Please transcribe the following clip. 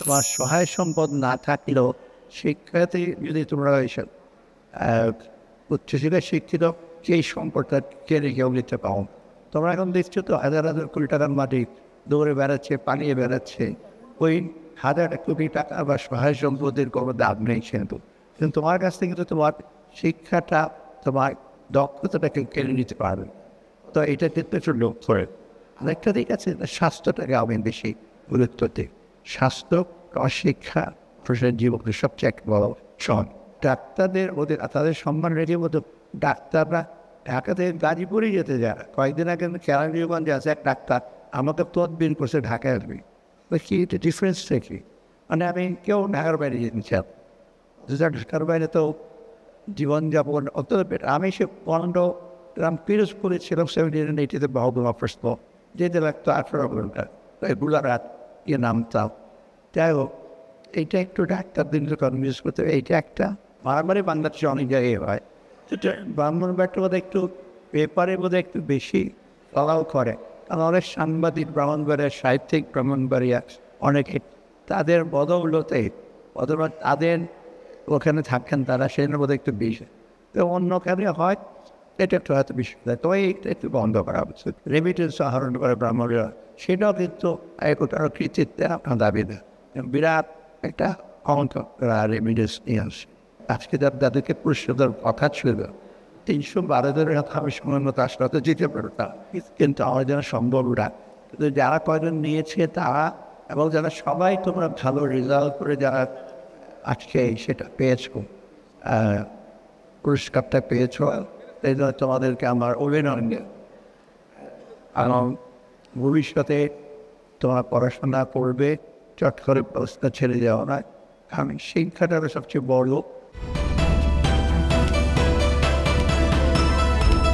তোমার সহায় সম্পদ না থাকলেও শিক্ষাতে যদি তোমরা এসব উচ্চশিক্ষায় শিক্ষিত সেই সম্পদটা কেড়ে কেউ নিতে পাও। তোমরা এখন দেখছো তো হাজার হাজার কোটি টাকার মাটি দৌড়ে বেড়াচ্ছে, পালিয়ে বেড়াচ্ছে। ওই হাজার কোটি টাকা বা সহায় সম্পদের কোনো দাম নেই কিন্তু, কিন্তু তোমার কাছ থেকে তো তোমার শিক্ষাটা, তোমার দক্ষতাটাকে কেড়ে নিতে পারবে। তো এটা কিন্তু একটু লোক করে। আরেকটা দিক আছে, স্বাস্থ্যটাকে আমি বেশি গুরুত্ব দিই। স্বাস্থ্য অশিক্ষা প্রসার জীবনের সবচেয়ে এক বড় শখ। ডাক্তারদের ওদের তাদের সম্মান রেখে মতো ডাক্তাররা ঢাকা থেকে গাজীপুরে যেতে যায়। কয়েকদিন আগে কেরানীগঞ্জে আছে এক ডাক্তার, আমাকে তদবির করছে ঢাকায় আসবি। কি এটা ডিফারেন্সটা কি? মানে আমি কেউ ঢাকার বাইরে যেতে চাই, ঢাকার বাইরে তো জীবনযাপন অত বেটার। আমি সে 15 গ্রাম পিরোজপুরে ছিলাম 1780-তে বাহুবলা প্রশ্ন যেতে লাগতো 18 ঘন্টা, এগুলো রাত গিয়ে নামতাম। যাই হোক, এইটা একটু ডাক্তারদের কনভিন্স করতে হবে। এইটা একটা বারবারই বাংলাদেশে অনেক জায়গায় হয়। সেটা ব্রাহ্মণবাড়িটা বোধহয় একটু পেপারে বোধহয় একটু বেশি ফলাও করে, কারণ অনেক সাংবাদিক ব্রাহ্মণবাড়িয়া, সাহিত্যিক ব্রাহ্মণবাড়িয়া অনেকে তাদের বদৌলতে অথবা তাদের ওখানে থাকেন তারা, সেটা বোধহয় একটু বেশি। তো অন্য কাজে হয় এটা একটু হয়তো বেশি দেয়, তো এইটা একটু বন্ধ করা উচিত। রেমিটেন্স আহরণ করে ব্রাহ্মণরা, সেটাও কিন্তু একটার কৃতিত্বে আপনার দাবি দেয়। বিরাট একটা অঙ্ক রেমিটেন্স নিয়ে আসে। আজকে তাদেরকে পুরস্কার কথা ছিল 312 জনের কথা আমি সময় মতো আসলে তো যেতে পারতাম, কিন্তু আমার যেন সম্ভব না। কিন্তু যারা কয়জন নিয়েছে তারা, এবং যারা সবাই তোমরা ভালো রেজাল্ট করে যারা আজকে সেটা পেয়েছো, পুরস্কারটা পেয়েছো, এই জন্য তোমাদেরকে আমার অভিনন্দন। এবং ভবিষ্যতে তোমরা পড়াশোনা করবে, চট করে ব্যবস্থা ছেড়ে যাওয়া নয়। আমি শিক্ষাটা সবচেয়ে বড়